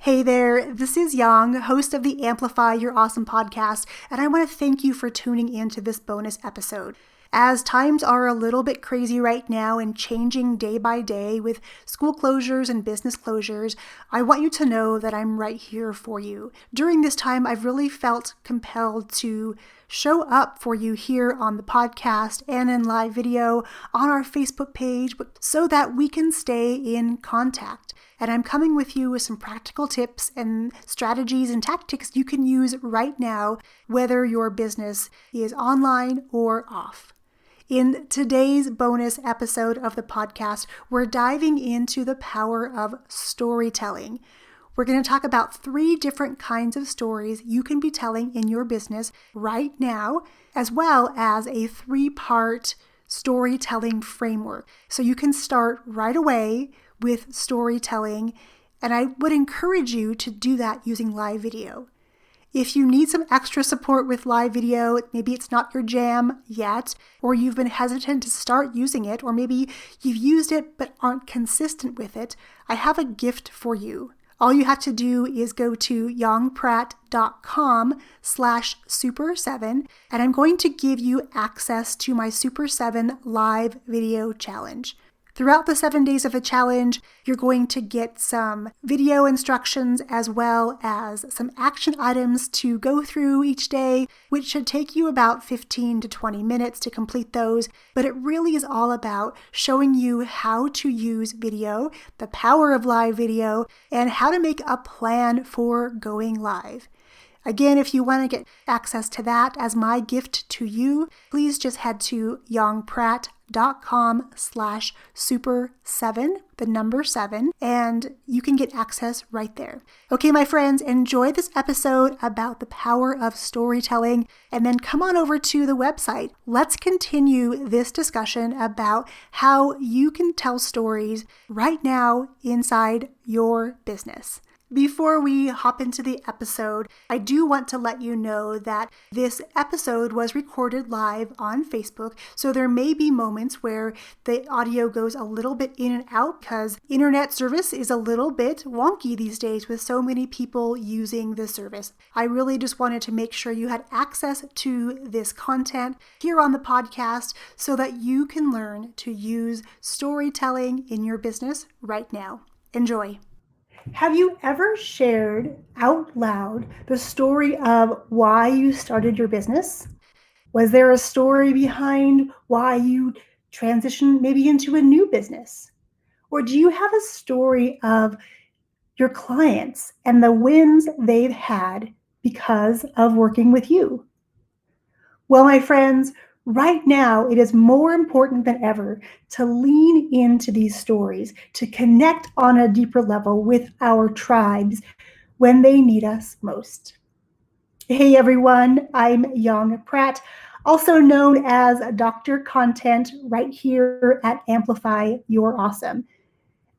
Hey there, this is Yang, host of the Amplify Your Awesome podcast, and I want to thank you for tuning in to this bonus episode. As times are a little bit crazy right now and changing day by day with school closures and business closures, I want you to know that I'm right here for you. During this time, I've really felt compelled to show up for you here on the podcast and in live video on our Facebook page so that we can stay in contact. And I'm coming with you with some practical tips and strategies and tactics you can use right now, whether your business is online or off. In today's bonus episode of the podcast, we're diving into the power of storytelling. We're going to talk about 3 different kinds of stories you can be telling in your business right now, as well as a 3-part storytelling framework. So you can start right away with storytelling, and I would encourage you to do that using live video. If you need some extra support with live video, maybe it's not your jam yet, or you've been hesitant to start using it, or maybe you've used it but aren't consistent with it, I have a gift for you. All you have to do is go to yangpratt.com/super7, and I'm going to give you access to my Super 7 live video challenge. Throughout the 7 days of the challenge, you're going to get some video instructions as well as some action items to go through each day, which should take you about 15 to 20 minutes to complete those. But it really is all about showing you how to use video, the power of live video, and how to make a plan for going live. Again, if you want to get access to that as my gift to you, please just head to yangpratt.com/super7, the number 7, and you can get access right there. Okay, my friends, enjoy this episode about the power of storytelling, and then come on over to the website. Let's continue this discussion about how you can tell stories right now inside your business. Before we hop into the episode, I do want to let you know that this episode was recorded live on Facebook, so there may be moments where the audio goes a little bit in and out because internet service is a little bit wonky these days with so many people using the service. I really just wanted to make sure you had access to this content here on the podcast so that you can learn to use storytelling in your business right now. Enjoy. Have you ever shared out loud the story of why you started your business? Was there a story behind why you transitioned maybe into a new business? Or do you have a story of your clients and the wins they've had because of working with you? Well, my friends, right now, it is more important than ever to lean into these stories, to connect on a deeper level with our tribes when they need us most. Hey everyone, I'm Yang Pratt, also known as Dr. Content right here at Amplify Your Awesome.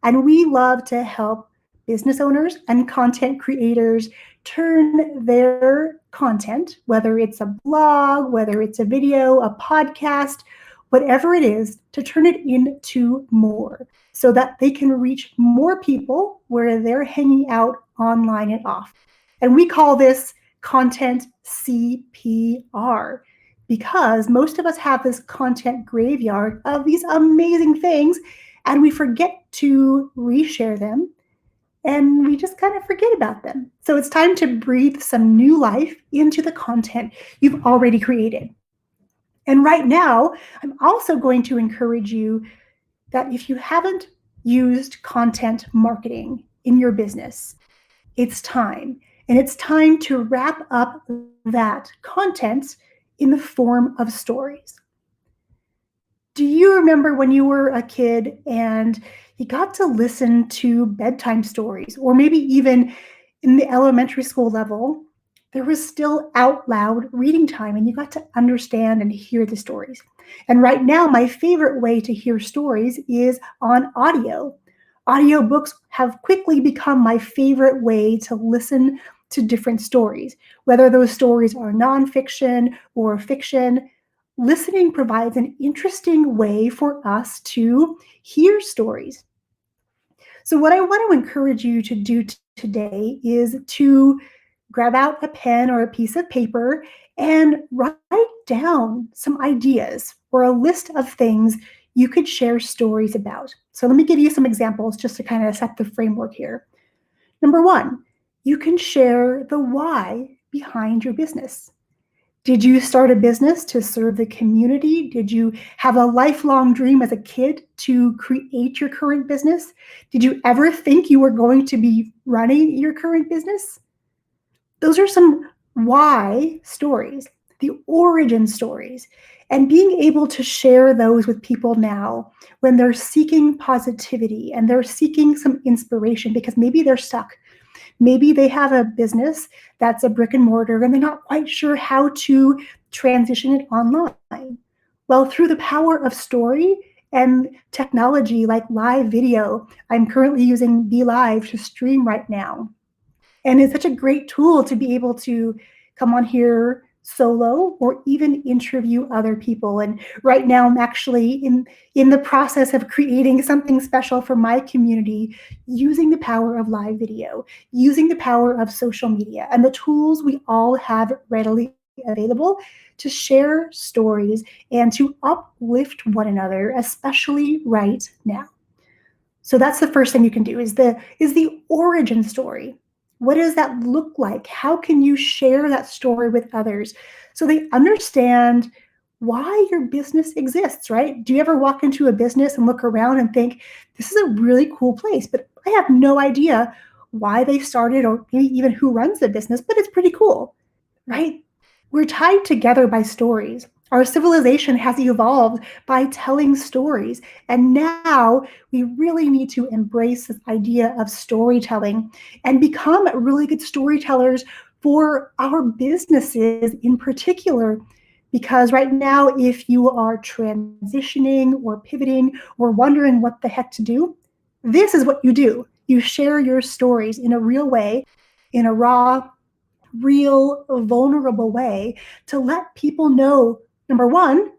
And we love to help business owners and content creators turn their content, whether it's a blog, whether it's a video, a podcast, whatever it is, to turn it into more so that they can reach more people where they're hanging out online and off. And we call this content CPR because most of us have this content graveyard of these amazing things and we forget to reshare them, and we just kind of forget about them. So it's time to breathe some new life into the content you've already created. And right now, I'm also going to encourage you that if you haven't used content marketing in your business, it's time. And it's time to wrap up that content in the form of stories. Do you remember when you were a kid and you got to listen to bedtime stories, or maybe even in the elementary school level, there was still out loud reading time and you got to understand and hear the stories. And right now, my favorite way to hear stories is on audio. Audiobooks have quickly become my favorite way to listen to different stories, whether those stories are nonfiction or fiction. Listening provides an interesting way for us to hear stories. So what I want to encourage you to do today is to grab out a pen or a piece of paper and write down some ideas or a list of things you could share stories about. So let me give you some examples just to kind of set the framework here. Number one, you can share the why behind your business. Did you start a business to serve the community? Did you have a lifelong dream as a kid to create your current business? Did you ever think you were going to be running your current business? Those are some why stories, the origin stories, and being able to share those with people now when they're seeking positivity and they're seeking some inspiration because maybe they're stuck. Maybe they have a business that's a brick and mortar and they're not quite sure how to transition it online. Well, through the power of story and technology like live video, I'm currently using BeLive to stream right now. And it's such a great tool to be able to come on here solo or even interview other people. And right now I'm actually in the process of creating something special for my community using the power of live video, using the power of social media and the tools we all have readily available to share stories and to uplift one another, especially right now. So that's the first thing you can do is the origin story. What does that look like? How can you share that story with others so they understand why your business exists, right? Do you ever walk into a business and look around and think, this is a really cool place, but I have no idea why they started or maybe even who runs the business, but it's pretty cool, right? We're tied together by stories. Our civilization has evolved by telling stories. And now we really need to embrace this idea of storytelling and become really good storytellers for our businesses in particular. Because right now, if you are transitioning or pivoting or wondering what the heck to do, this is what you do. You share your stories in a real way, in a raw, real, vulnerable way to let people know, number one,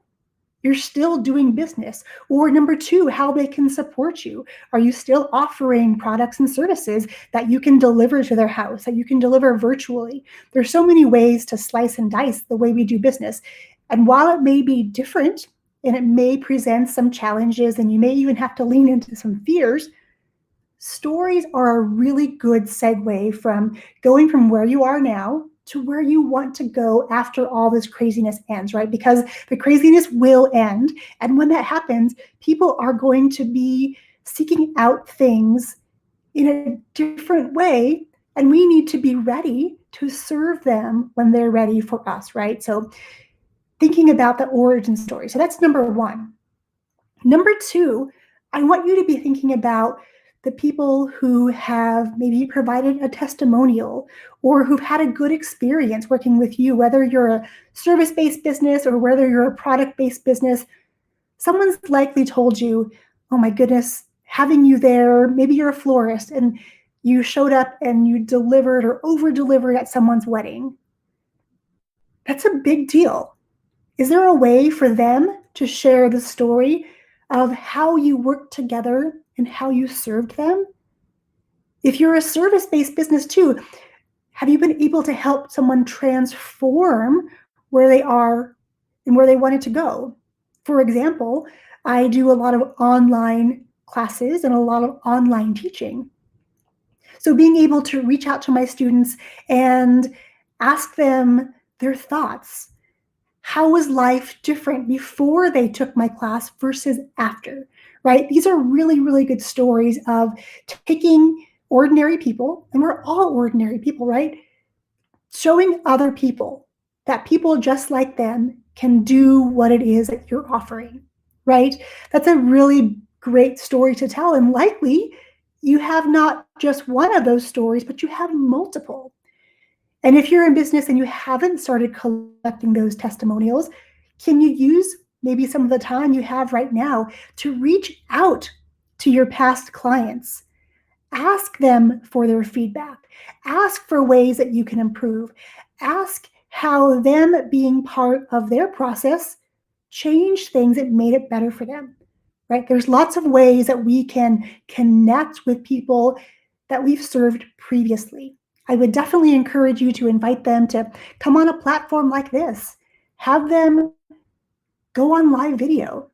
you're still doing business, or number two, how they can support you. Are you still offering products and services that you can deliver to their house, that you can deliver virtually? There's so many ways to slice and dice the way we do business. And while it may be different and it may present some challenges and you may even have to lean into some fears, stories are a really good segue from going from where you are now to where you want to go after all this craziness ends, right? Because the craziness will end. And when that happens, people are going to be seeking out things in a different way. And we need to be ready to serve them when they're ready for us, right? So thinking about the origin story. So that's number one. Number two, I want you to be thinking about the people who have maybe provided a testimonial or who've had a good experience working with you, whether you're a service-based business or whether you're a product-based business. Someone's likely told you, oh my goodness, having you there, maybe you're a florist and you showed up and you delivered or over-delivered at someone's wedding. That's a big deal. Is there a way for them to share the story of how you worked together and how you served them? If you're a service-based business too, have you been able to help someone transform where they are and where they wanted to go? For example, I do a lot of online classes and a lot of online teaching. So being able to reach out to my students and ask them their thoughts. How was life different before they took my class versus after, right? These are really, really good stories of taking ordinary people, and we're all ordinary people, right? Showing other people that people just like them can do what it is that you're offering, right? That's a really great story to tell. And likely you have not just one of those stories, but you have multiple. And if you're in business and you haven't started collecting those testimonials, can you use maybe some of the time you have right now to reach out to your past clients? Ask them for their feedback. Ask for ways that you can improve. Ask how them being part of their process changed things that made it better for them, right? There's lots of ways that we can connect with people that we've served previously. I would definitely encourage you to invite them to come on a platform like this. Have them go on live video,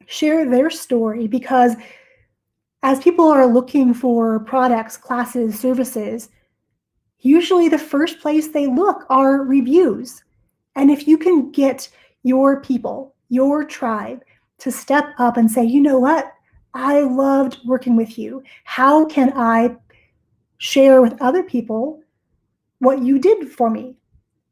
share their story, because as people are looking for products, classes, services, usually the first place they look are reviews. And if you can get your people, your tribe, to step up and say, you know what? I loved working with you. How can I share with other people what you did for me?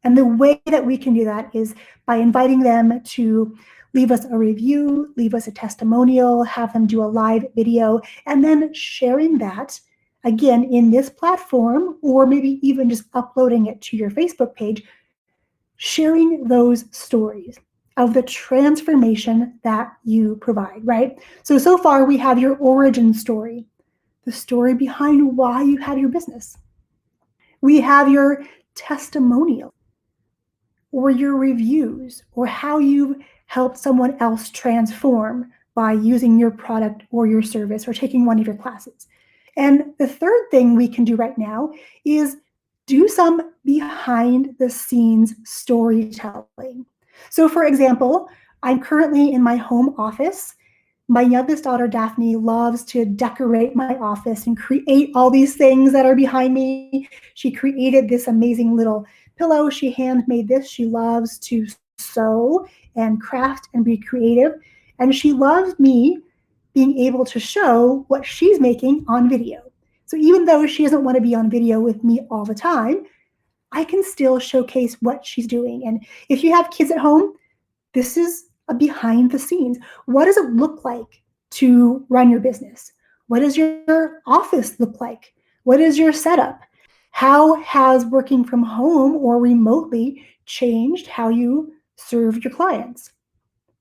And the way that we can do that is by inviting them to leave us a review, leave us a testimonial, have them do a live video, and then sharing that again in this platform, or maybe even just uploading it to your Facebook page, sharing those stories of the transformation that you provide, right? So far we have your origin story, the story behind why you have your business. We have your testimonial, or your reviews, or how you've helped someone else transform by using your product or your service or taking one of your classes. And the third thing we can do right now is do some behind the scenes storytelling. So, for example, I'm currently in my home office. My youngest daughter, Daphne, loves to decorate my office and create all these things that are behind me. She created this amazing little pillow. She handmade this. She loves to sew and craft and be creative. And she loves me being able to show what she's making on video. So even though she doesn't want to be on video with me all the time, I can still showcase what she's doing. And if you have kids at home, this is a behind the scenes. What does it look like to run your business? What does your office look like? What is your setup? How has working from home or remotely changed how you serve your clients?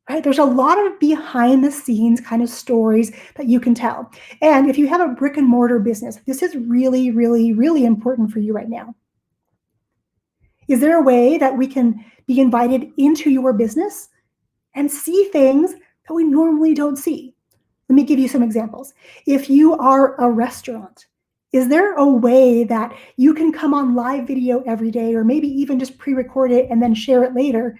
Right? There's a lot of behind the scenes kind of stories that you can tell. And if you have a brick and mortar business, this is really, really, really important for you right now. Is there a way that we can be invited into your business and see things that we normally don't see? Let me give you some examples. If you are a restaurant, is there a way that you can come on live video every day, or maybe even just pre-record it and then share it later,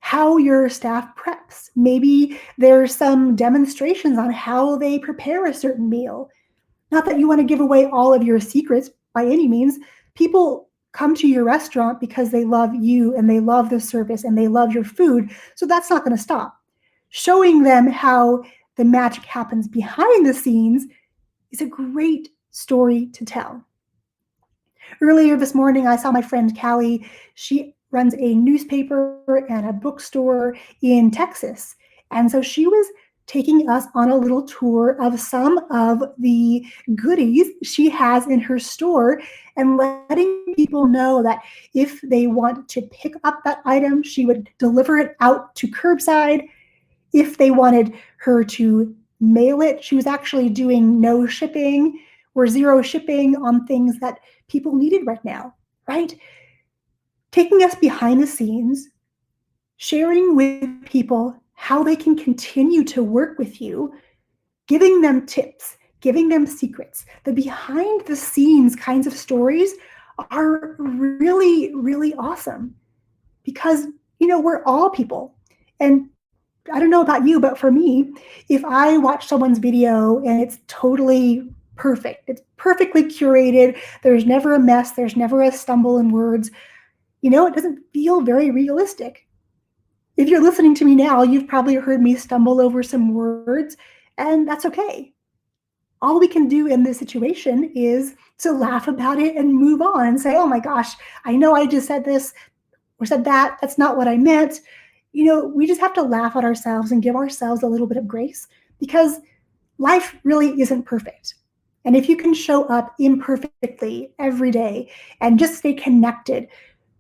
how your staff preps? Maybe there's some demonstrations on how they prepare a certain meal. Not that you want to give away all of your secrets by any means. People come to your restaurant because they love you and they love the service and they love your food. So that's not going to stop. Showing them how the magic happens behind the scenes is a great story to tell. Earlier this morning, I saw my friend Callie. She runs a newspaper and a bookstore in Texas. And so she was taking us on a little tour of some of the goodies she has in her store and letting people know that if they want to pick up that item, she would deliver it out to curbside. If they wanted her to mail it, she was actually doing no shipping or zero shipping on things that people needed right now, right? Taking us behind the scenes, sharing with people how they can continue to work with you, giving them tips, giving them secrets. The behind the scenes kinds of stories are really, really awesome because, we're all people. And I don't know about you, but for me, if I watch someone's video and it's totally perfect, it's perfectly curated, there's never a mess, there's never a stumble in words, it doesn't feel very realistic. If you're listening to me now, you've probably heard me stumble over some words, and that's okay. All we can do in this situation is to laugh about it and move on and say, oh my gosh, I know I just said this or said that. That's not what I meant. We just have to laugh at ourselves and give ourselves a little bit of grace because life really isn't perfect. And if you can show up imperfectly every day and just stay connected,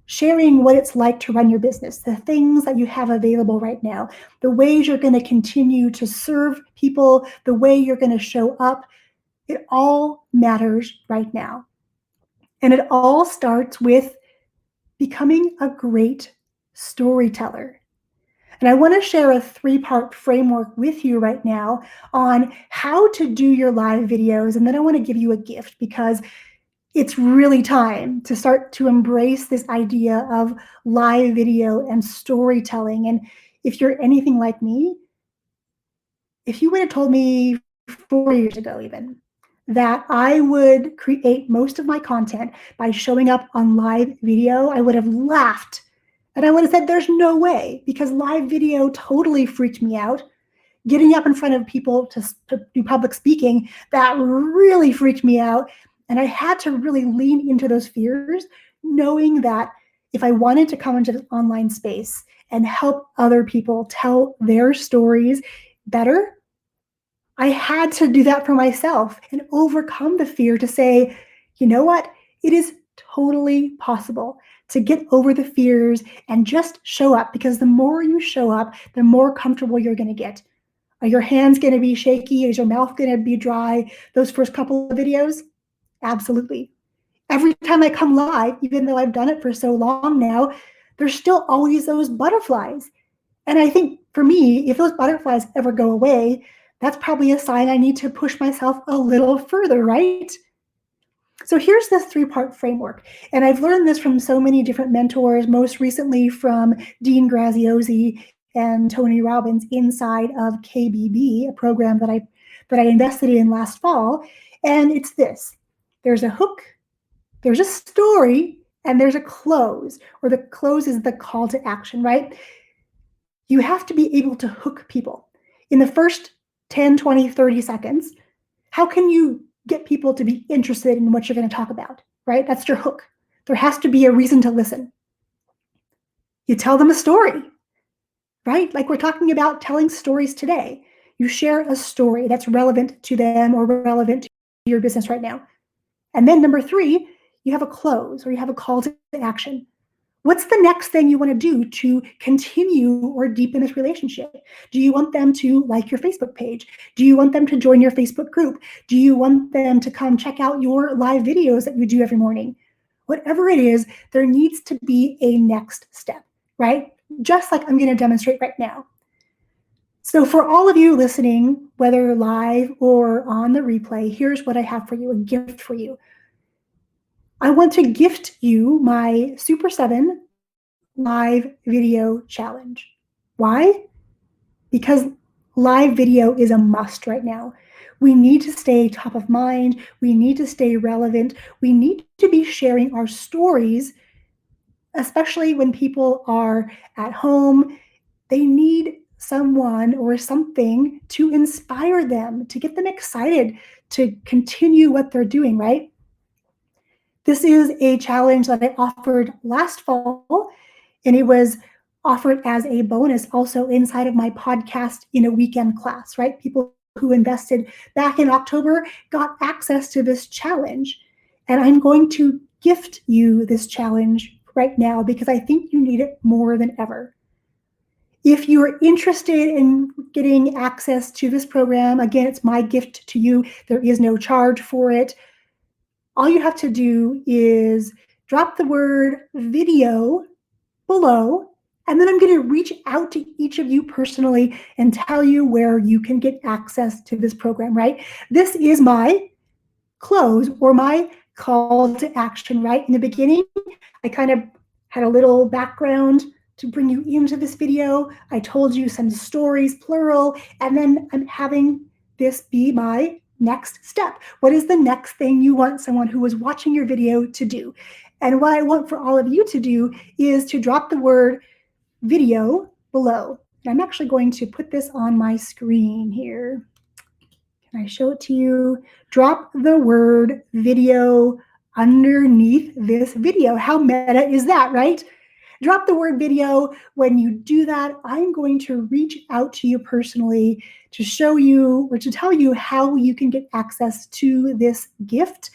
sharing what it's like to run your business, the things that you have available right now, the ways you're going to continue to serve people, the way you're going to show up, it all matters right now. And it all starts with becoming a great storyteller. And I want to share a 3-part framework with you right now on how to do your live videos. And then I want to give you a gift because it's really time to start to embrace this idea of live video and storytelling. And if you're anything like me, if you would have told me 4 years ago even that I would create most of my content by showing up on live video, I would have laughed. And I would have said, there's no way, because live video totally freaked me out. Getting up in front of people to do public speaking, that really freaked me out. And I had to really lean into those fears, knowing that if I wanted to come into this online space and help other people tell their stories better, I had to do that for myself and overcome the fear to say, you know what? It is totally possible to get over the fears and just show up, because the more you show up, the more comfortable you're going to get. Are your hands going to be shaky? Is your mouth going to be dry those first couple of videos? Absolutely. Every time I come live, even though I've done it for so long now, there's still always those butterflies. And I think for me, if those butterflies ever go away, that's probably a sign I need to push myself a little further, right? So here's this 3-part framework. And I've learned this from so many different mentors, most recently from Dean Graziosi and Tony Robbins inside of KBB, a program that I invested in last fall. And it's this: there's a hook, there's a story, and there's a close, or the close is the call to action, right? You have to be able to hook people. In the first 10, 20, 30 seconds, how can you get people to be interested in what you're going to talk about, right? That's your hook. There has to be a reason to listen. You tell them a story, right? Like we're talking about telling stories today. You share a story that's relevant to them or relevant to your business right now. And then number 3, you have a close, or you have a call to action. What's the next thing you want to do to continue or deepen this relationship? Do you want them to like your Facebook page? Do you want them to join your Facebook group? Do you want them to come check out your live videos that you do every morning? Whatever it is, there needs to be a next step, right? Just like I'm going to demonstrate right now. So for all of you listening, whether live or on the replay, here's what I have for you, a gift for you. I want to gift you my Super 7 live video challenge. Why? Because live video is a must right now. We need to stay top of mind. We need to stay relevant. We need to be sharing our stories, especially when people are at home. They need someone or something to inspire them, to get them excited to continue what they're doing, right? This is a challenge that I offered last fall, and it was offered as a bonus also inside of my podcast in a weekend class, right? People who invested back in October got access to this challenge. And I'm going to gift you this challenge right now because I think you need it more than ever. If you're interested in getting access to this program, again, it's my gift to you. There is no charge for it. All you have to do is drop the word video below, and then I'm going to reach out to each of you personally and tell you where you can get access to this program, right? This is my close, or my call to action, right? In the beginning, I kind of had a little background to bring you into this video. I told you some stories, plural, and then I'm having this be my next step. What is the next thing you want someone who is watching your video to do? And what I want for all of you to do is to drop the word video below. And I'm actually going to put this on my screen here. Can I show it to you? Drop the word video underneath this video. How meta is that, right? Drop the word video. When you do that, I'm going to reach out to you personally to show you or to tell you how you can get access to this gift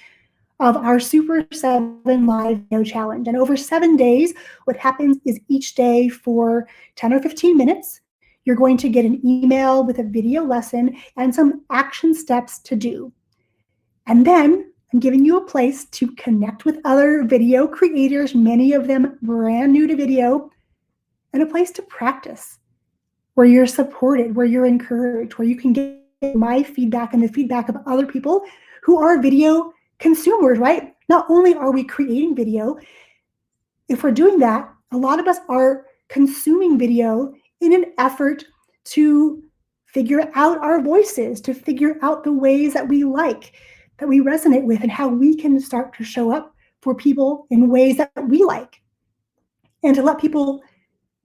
of our Super 7 Live Video Challenge. And over 7 days, what happens is each day for 10 or 15 minutes, you're going to get an email with a video lesson and some action steps to do. And then I'm giving you a place to connect with other video creators, many of them brand new to video, and a place to practice. where you're supported, where you're encouraged, where you can get my feedback and the feedback of other people who are video consumers, right? Not only are we creating video, if we're doing that, a lot of us are consuming video in an effort to figure out our voices, to figure out the ways that we like, that we resonate with, and how we can start to show up for people in ways that we like, and to let people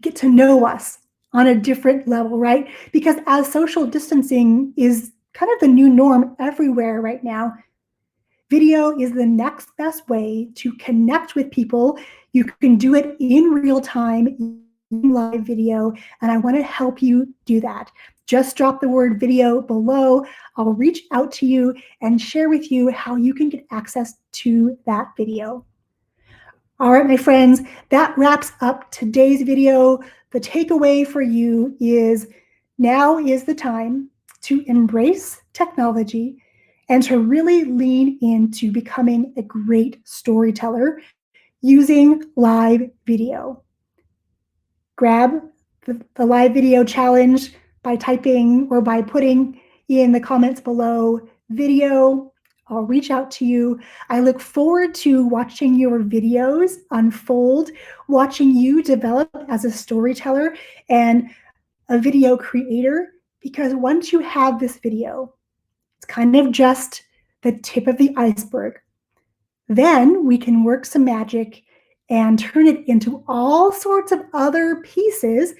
get to know us on a different level, right? Because as social distancing is kind of the new norm everywhere right now, video is the next best way to connect with people. You can do it in real time, in live video, and I want to help you do that. Just drop the word video below. I'll reach out to you and share with you how you can get access to that video. All right, my friends, that wraps up today's video. The takeaway for you is now is the time to embrace technology and to really lean into becoming a great storyteller using live video. Grab the live video challenge by typing or by putting in the comments below video. I'll reach out to you. I look forward to watching your videos unfold, watching you develop as a storyteller and a video creator, because once you have this video, it's kind of just the tip of the iceberg. Then we can work some magic and turn it into all sorts of other pieces.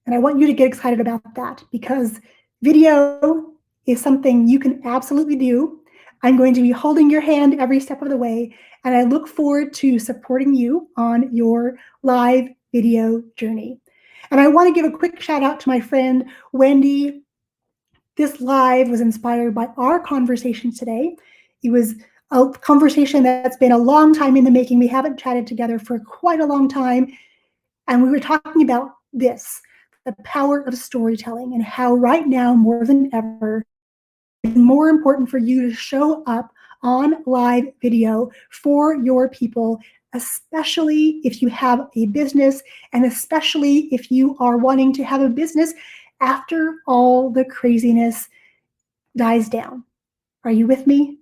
And I want you to get excited about that, because video is something you can absolutely do. I'm going to be holding your hand every step of the way, and I look forward to supporting you on your live video journey. And I want to give a quick shout out to my friend, Wendy. This live was inspired by our conversation today. It was a conversation that's been a long time in the making. We haven't chatted together for quite a long time. And we were talking about this, the power of storytelling, and how right now, more than ever, it's more important for you to show up on live video for your people, especially if you have a business, and especially if you are wanting to have a business after all the craziness dies down. Are you with me?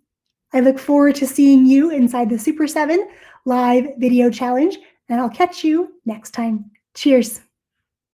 I look forward to seeing you inside the Super 7 live video challenge, and I'll catch you next time. Cheers.